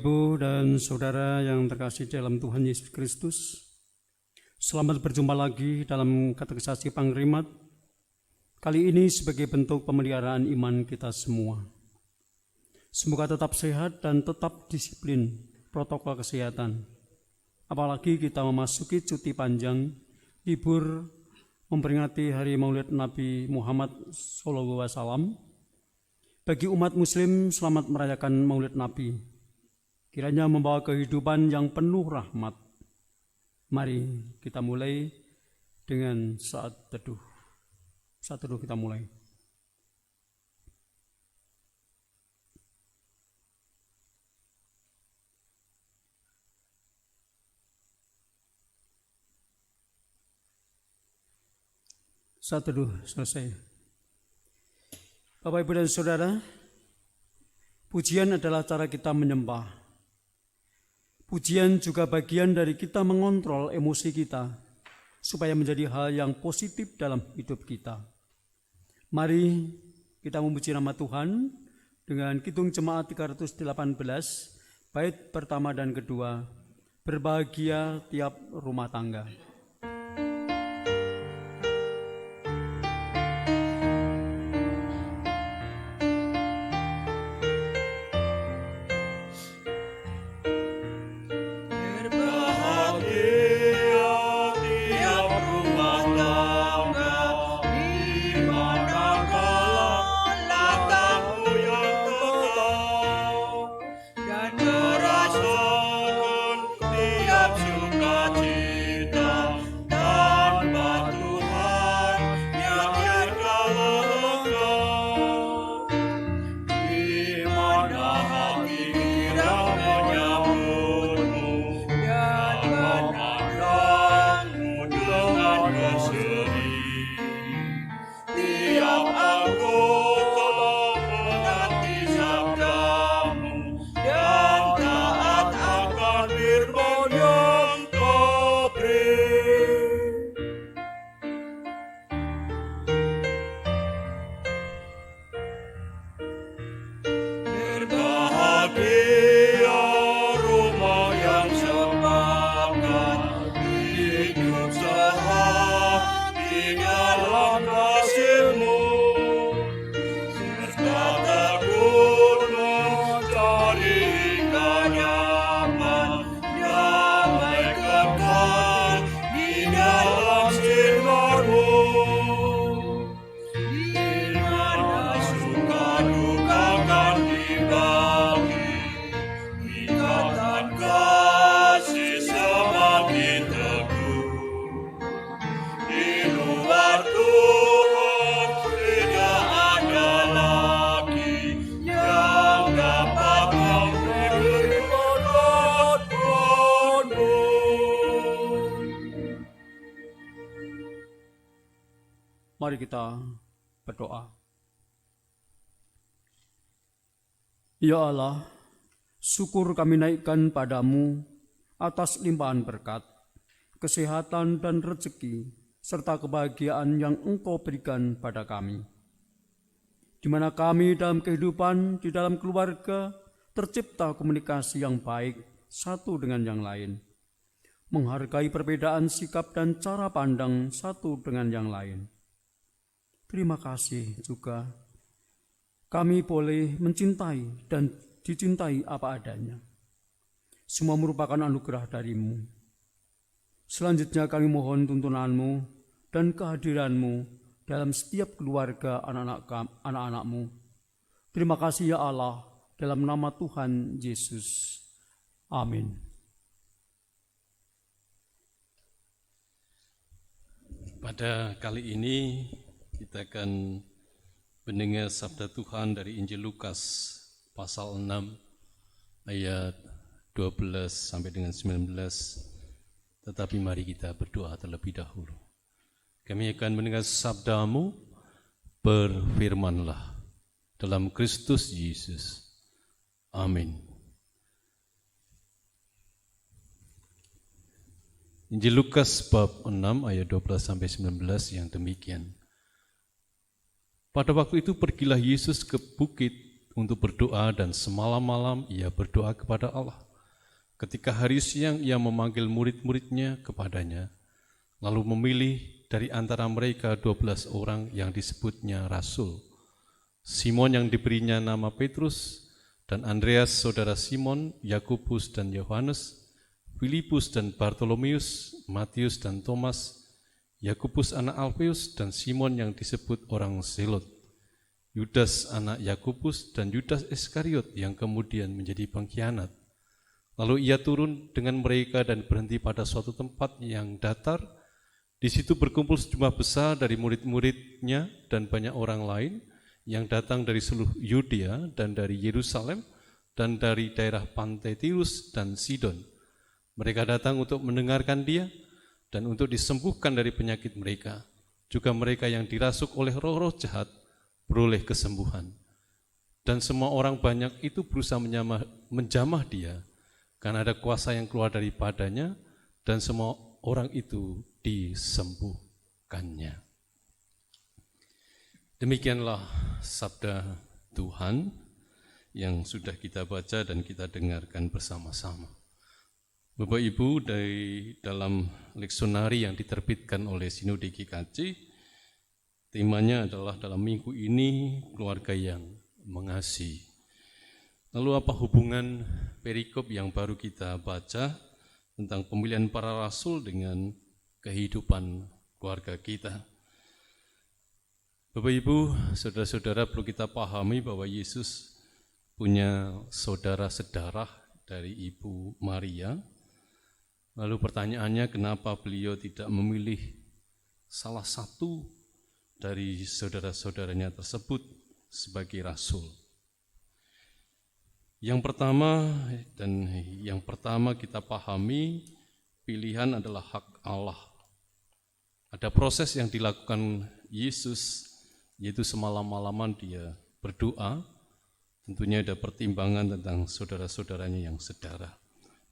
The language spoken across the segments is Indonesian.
Bapak, Ibu, dan Saudara yang terkasih dalam Tuhan Yesus Kristus, selamat berjumpa lagi dalam katekisasi Pangrimat, kali ini sebagai bentuk pemeliharaan iman kita semua. Semoga tetap sehat dan tetap disiplin protokol kesehatan, apalagi kita memasuki cuti panjang, libur memperingati Hari Maulid Nabi Muhammad SAW. Bagi umat Muslim, selamat merayakan Maulid Nabi. Kiranya membawa kehidupan yang penuh rahmat. Mari kita mulai dengan saat teduh. Saat teduh kita mulai. Saat teduh selesai. Bapak, Ibu, dan Saudara, pujian adalah cara kita menyembah. Pujian juga bagian dari kita mengontrol emosi kita supaya menjadi hal yang positif dalam hidup kita. Mari kita memuji nama Tuhan dengan Kidung Jemaat 318, bait pertama dan kedua, berbahagia tiap rumah tangga. Mari kita berdoa. Ya Allah, syukur kami naikkan padamu atas limpahan berkat, kesehatan dan rezeki, serta kebahagiaan yang Engkau berikan pada kami. Di mana kami dalam kehidupan, di dalam keluarga, tercipta komunikasi yang baik satu dengan yang lain, menghargai perbedaan sikap dan cara pandang satu dengan yang lain. Terima kasih juga kami boleh mencintai dan dicintai apa adanya. Semua merupakan anugerah darimu. Selanjutnya kami mohon tuntunanmu dan kehadiranmu dalam setiap keluarga anak-anakmu. Terima kasih ya Allah, dalam nama Tuhan Yesus. Amin. Pada kali ini kita akan mendengar sabda Tuhan dari Injil Lukas pasal 6 ayat 12 sampai dengan 19. Tetapi mari kita berdoa terlebih dahulu. Kami akan mendengar sabdamu, berfirmanlah dalam Kristus Yesus. Amin. Injil Lukas bab 6 ayat 12 sampai 19 yang demikian. Pada waktu itu pergilah Yesus ke bukit untuk berdoa dan semalam-malam ia berdoa kepada Allah. Ketika hari siang ia memanggil murid-muridnya kepadanya, lalu memilih dari antara mereka 12 orang yang disebutnya rasul. Simon yang diberinya nama Petrus, dan Andreas saudara Simon, Yakobus dan Yohanes, Filipus dan Bartolomeus, Matius dan Thomas, Yakobus anak Alfeus dan Simon yang disebut orang Zelot, Yudas anak Yakobus dan Yudas Iskariot yang kemudian menjadi pengkhianat. Lalu ia turun dengan mereka dan berhenti pada suatu tempat yang datar. Di situ berkumpul sejumlah besar dari murid-muridnya dan banyak orang lain yang datang dari seluruh Yudea dan dari Yerusalem dan dari daerah pantai Tirus dan Sidon. Mereka datang untuk mendengarkan dia dan untuk disembuhkan dari penyakit mereka. Juga mereka yang dirasuk oleh roh-roh jahat beroleh kesembuhan. Dan semua orang banyak itu berusaha menjamah dia, karena ada kuasa yang keluar daripadanya, dan semua orang itu disembuhkannya. Demikianlah sabda Tuhan yang sudah kita baca dan kita dengarkan bersama-sama. Bapak Ibu, dari dalam leksionari yang diterbitkan oleh Sinode GKJ, temanya adalah dalam minggu ini keluarga yang mengasihi. Lalu apa hubungan perikop yang baru kita baca tentang pemilihan para rasul dengan kehidupan keluarga kita? Bapak Ibu, saudara-saudara, perlu kita pahami bahwa Yesus punya saudara sedarah dari Ibu Maria. Lalu pertanyaannya, kenapa beliau tidak memilih salah satu dari saudara-saudaranya tersebut sebagai rasul? Yang pertama kita pahami, pilihan adalah hak Allah. Ada proses yang dilakukan Yesus, yaitu semalam-malaman dia berdoa. Tentunya ada pertimbangan tentang saudara-saudaranya yang sedarah.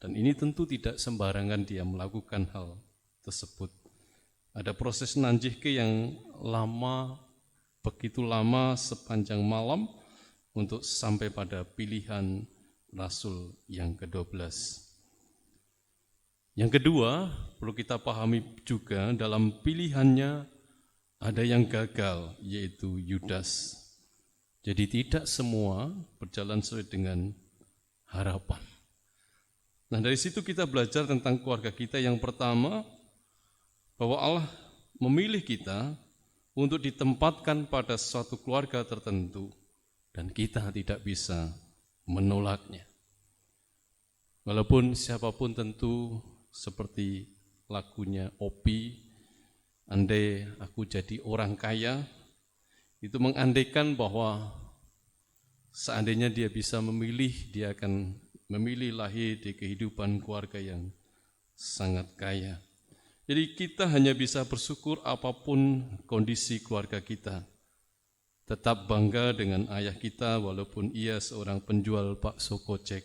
Dan ini tentu tidak sembarangan dia melakukan hal tersebut. Ada proses nanjihke yang lama, begitu lama sepanjang malam, untuk sampai pada pilihan rasul yang ke-12. Yang kedua, perlu kita pahami juga dalam pilihannya ada yang gagal, yaitu Yudas. Jadi tidak semua berjalan sesuai dengan harapan. Nah, dari situ kita belajar tentang keluarga kita. Yang pertama, bahwa Allah memilih kita untuk ditempatkan pada suatu keluarga tertentu, dan kita tidak bisa menolaknya. Walaupun siapapun tentu seperti lagunya Opi, andai aku jadi orang kaya, itu mengandaikan bahwa seandainya dia bisa memilih, dia akan memilih lahir di kehidupan keluarga yang sangat kaya. Jadi kita hanya bisa bersyukur apapun kondisi keluarga kita. Tetap bangga dengan ayah kita walaupun ia seorang penjual bakso kocek.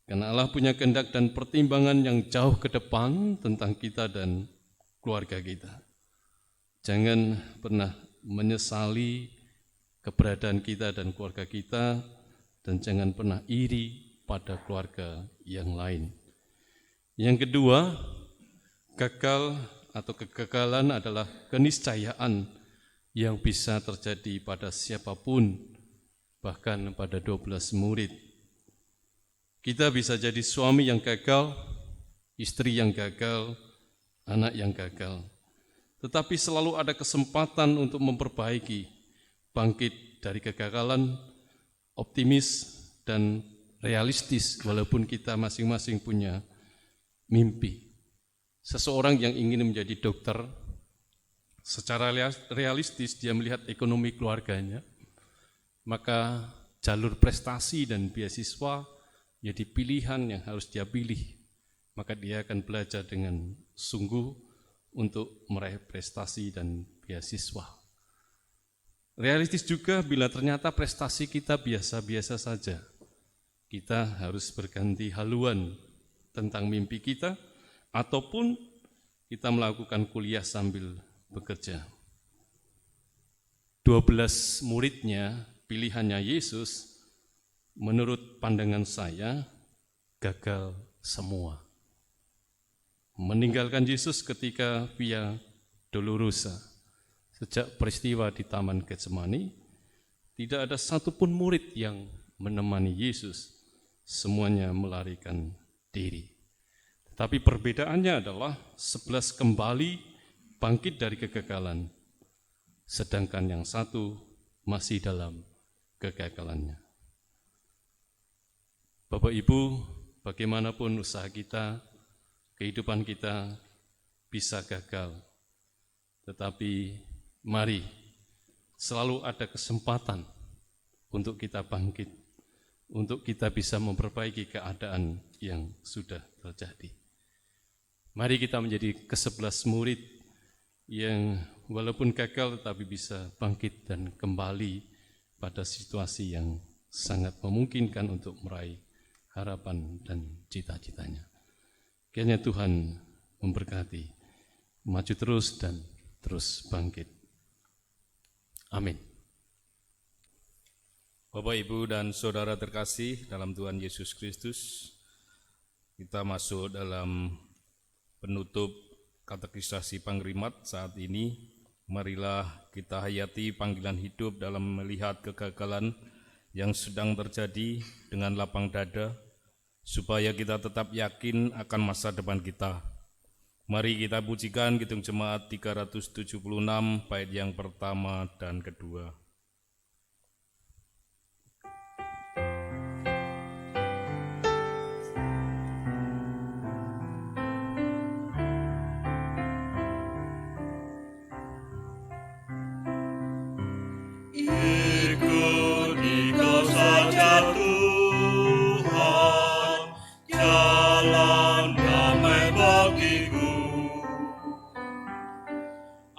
Karena Allah punya kehendak dan pertimbangan yang jauh ke depan tentang kita dan keluarga kita. Jangan pernah menyesali keberadaan kita dan keluarga kita, dan jangan pernah iri pada keluarga yang lain. Yang kedua, gagal atau kegagalan adalah keniscayaan yang bisa terjadi pada siapapun, bahkan pada 12 murid. Kita bisa jadi suami yang gagal, istri yang gagal, anak yang gagal. Tetapi selalu ada kesempatan untuk memperbaiki, bangkit dari kegagalan, optimis dan realistis walaupun kita masing-masing punya mimpi. Seseorang yang ingin menjadi dokter, secara realistis dia melihat ekonomi keluarganya, maka jalur prestasi dan beasiswa jadi pilihan yang harus dia pilih. Maka dia akan belajar dengan sungguh untuk meraih prestasi dan beasiswa. Realistis juga bila ternyata prestasi kita biasa-biasa saja. Kita harus berganti haluan tentang mimpi kita, ataupun kita melakukan kuliah sambil bekerja. 12 muridnya pilihannya Yesus, menurut pandangan saya, gagal semua. Meninggalkan Yesus ketika Via Dolorosa, sejak peristiwa di Taman Getsemani, tidak ada satupun murid yang menemani Yesus. Semuanya melarikan diri. Tapi perbedaannya adalah 11 kembali bangkit dari kegagalan, sedangkan yang satu masih dalam kegagalannya. Bapak Ibu, bagaimanapun usaha kita, kehidupan kita bisa gagal, tetapi mari selalu ada kesempatan untuk kita bangkit, untuk kita bisa memperbaiki keadaan yang sudah terjadi. Mari kita menjadi ke-11 murid yang walaupun gagal tetapi bisa bangkit dan kembali pada situasi yang sangat memungkinkan untuk meraih harapan dan cita-citanya. Kiranya Tuhan memberkati, maju terus dan terus bangkit. Amin. Bapak, Ibu, dan Saudara terkasih dalam Tuhan Yesus Kristus, kita masuk dalam penutup katekisasi Pangrimat saat ini. Marilah kita hayati panggilan hidup dalam melihat kegagalan yang sedang terjadi dengan lapang dada, supaya kita tetap yakin akan masa depan kita. Mari kita pujikan Kidung Jemaat 376 bait yang pertama dan kedua. Ikuti kau saja Tuhan, jalan damai bagiku.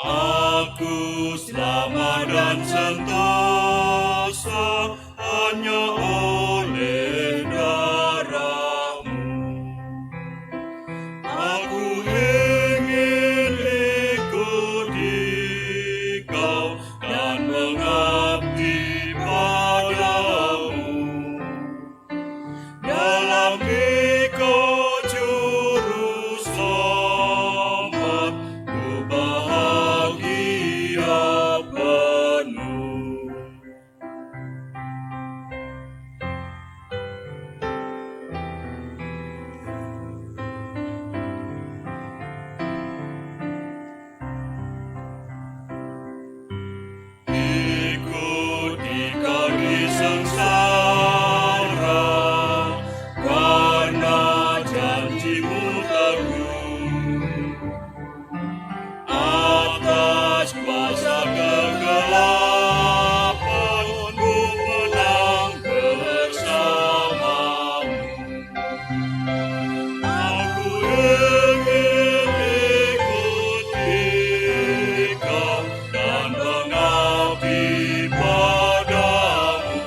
Aku selamat dan sentosa hanya oleh darah-Mu. Aku ingin ikuti kau dan mengabdi padamu. Dalam Engkau juru selamat, ku bahagia penuh. Ikuti kau di sengsara, karena janji-Mu teguh. Atas kuasa kegelapan, ku menang bersama-Mu. Aku ingin ikuti kau dan mengabdi padamu.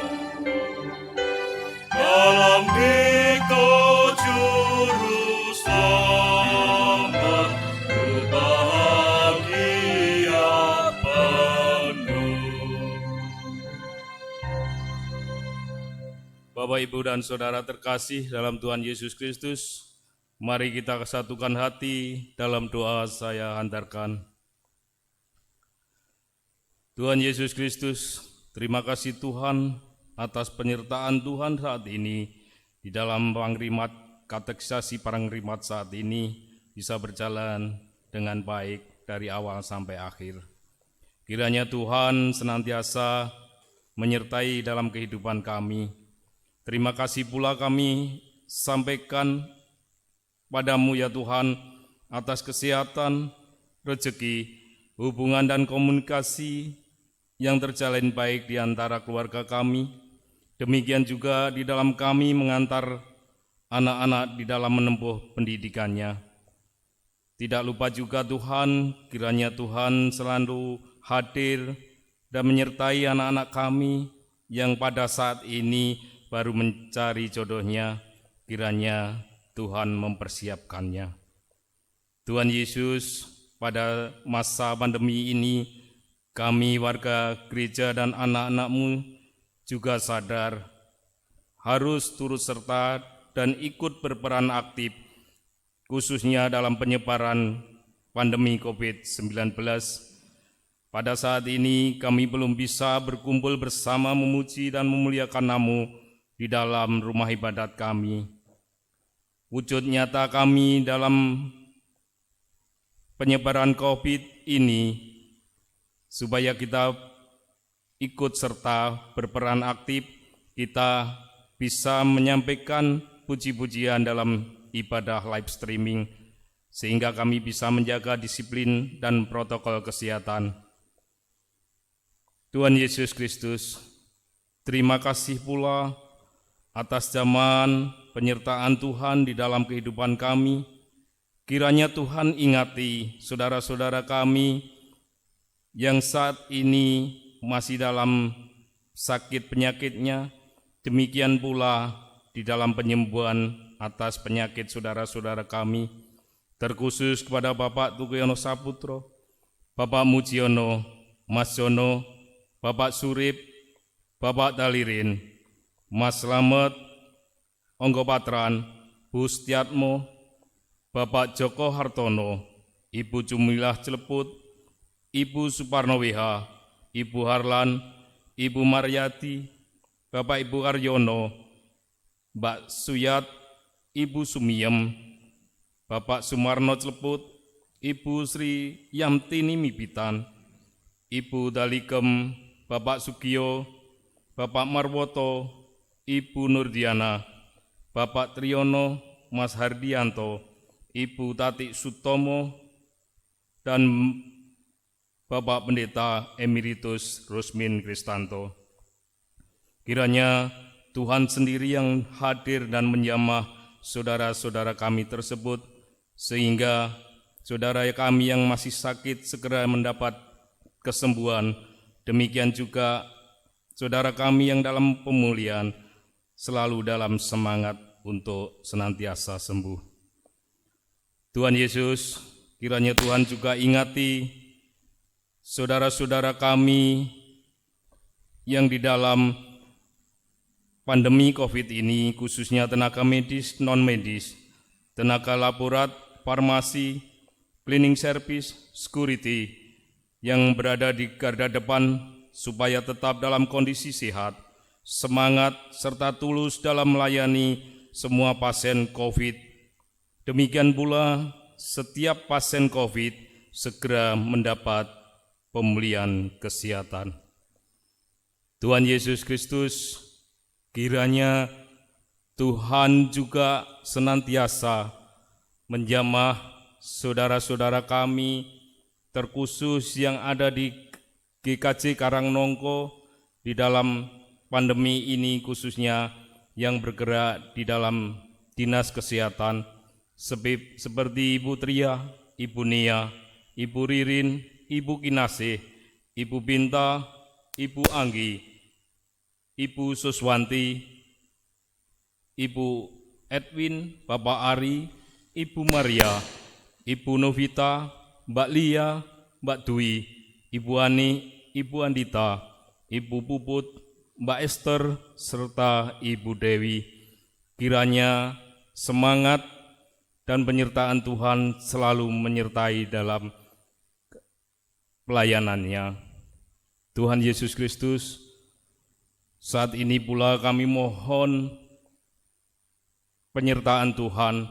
Dalam Engkau juru selamat, ku bahagia penuh. Bapak, Ibu, dan Saudara terkasih dalam Tuhan Yesus Kristus, mari kita kesatukan hati dalam doa saya hantarkan. Tuhan Yesus Kristus, terima kasih Tuhan atas penyertaan Tuhan saat ini di dalam pangrimat, katekisasi Pangrimat saat ini bisa berjalan dengan baik dari awal sampai akhir. Kiranya Tuhan senantiasa menyertai dalam kehidupan kami. Terima kasih pula kami sampaikan padamu ya Tuhan atas kesehatan, rezeki, hubungan dan komunikasi yang terjalin baik di antara keluarga kami. Demikian juga di dalam kami mengantar anak-anak di dalam menempuh pendidikannya. Tidak lupa juga Tuhan, kiranya Tuhan selalu hadir dan menyertai anak-anak kami yang pada saat ini baru mencari jodohnya, kiranya Tuhan mempersiapkannya. Tuhan Yesus, pada masa pandemi ini, kami warga gereja dan anak-anak-Mu juga sadar harus turut serta dan ikut berperan aktif, khususnya dalam penyebaran pandemi COVID-19. Pada saat ini kami belum bisa berkumpul bersama memuji dan memuliakan Namu di dalam rumah ibadat kami. Wujud nyata kami dalam penyebaran COVID ini, supaya kita ikut serta berperan aktif, kita bisa menyampaikan puji-pujian dalam ibadah live streaming, sehingga kami bisa menjaga disiplin dan protokol kesehatan. Tuhan Yesus Kristus, terima kasih pula atas zaman penyertaan Tuhan di dalam kehidupan kami. Kiranya Tuhan ingati saudara-saudara kami yang saat ini masih dalam sakit penyakitnya, demikian pula di dalam penyembuhan atas penyakit saudara-saudara kami, terkhusus kepada Bapak Tukuyono Saputro, Bapak Mujiono, Mas Jono, Bapak Surip, Bapak Dalirin, Mas Slamet, Onggo Patran, Bu Setiatmo, Bapak Joko Hartono, Ibu Jumilah Celeput, Ibu Suparno WH, Ibu Harlan, Ibu Maryati, Bapak Ibu Karyono, Mbak Suyat, Ibu Sumiem, Bapak Sumarno Celeput, Ibu Sri Yamtini Mipitan, Ibu Daligem, Bapak Sugiyo, Bapak Marwoto, Ibu Nurdiana, Bapak Triyono, Mas Hardianto, Ibu Tati Sutomo, dan Bapak Pendeta Emeritus Rusmin Kristanto. Kiranya Tuhan sendiri yang hadir dan menjamah saudara-saudara kami tersebut, sehingga saudara kami yang masih sakit segera mendapat kesembuhan. Demikian juga saudara kami yang dalam pemulihan selalu dalam semangat untuk senantiasa sembuh. Tuhan Yesus, kiranya Tuhan juga ingati saudara-saudara kami yang di dalam pandemi COVID ini, khususnya tenaga medis, non-medis, tenaga laborat, farmasi, cleaning service, security, yang berada di garda depan supaya tetap dalam kondisi sehat, semangat, serta tulus dalam melayani semua pasien COVID. Demikian pula setiap pasien COVID segera mendapat pemulihan kesehatan. Tuhan Yesus Kristus, kiranya Tuhan juga senantiasa menjamah saudara-saudara kami, terkhusus yang ada di GKJ Karangnongko di dalam pandemi ini, khususnya yang bergerak di dalam dinas kesehatan, seperti Ibu Tria, Ibu Nia, Ibu Ririn, Ibu Kinasih, Ibu Binta, Ibu Anggi, Ibu Suswanti, Ibu Edwin, Bapak Ari, Ibu Maria, Ibu Novita, Mbak Lia, Mbak Dwi, Ibu Ani, Ibu Andita, Ibu Puput, Mbak Esther, serta Ibu Dewi. Kiranya semangat dan penyertaan Tuhan selalu menyertai dalam pelayanannya. Tuhan Yesus Kristus, saat ini pula kami mohon penyertaan Tuhan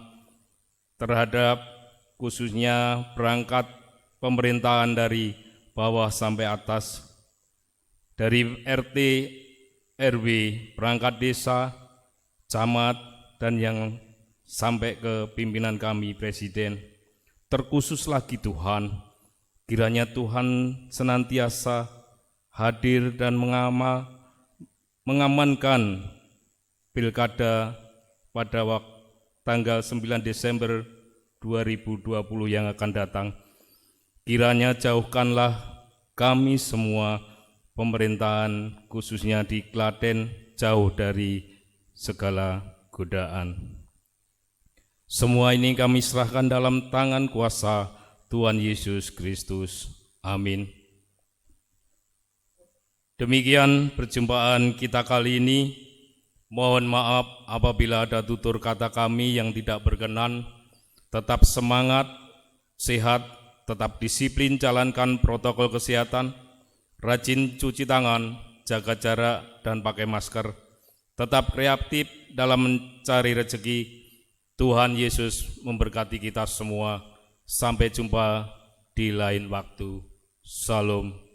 terhadap khususnya perangkat pemerintahan dari bawah sampai atas, dari RT, RW, perangkat desa, camat, dan yang sampai ke pimpinan kami, Presiden. Terkhusus lagi Tuhan, kiranya Tuhan senantiasa hadir dan mengamankan pilkada pada tanggal 9 Desember 2020 yang akan datang. Kiranya jauhkanlah kami semua, pemerintahan khususnya di Klaten, jauh dari segala godaan. Semua ini kami serahkan dalam tangan kuasa Tuhan Yesus Kristus. Amin. Demikian perjumpaan kita kali ini. Mohon maaf apabila ada tutur kata kami yang tidak berkenan. Tetap semangat, sehat, tetap disiplin jalankan protokol kesehatan, rajin cuci tangan, jaga jarak, dan pakai masker. Tetap kreatif dalam mencari rezeki. Tuhan Yesus memberkati kita semua. Sampai jumpa di lain waktu. Salam.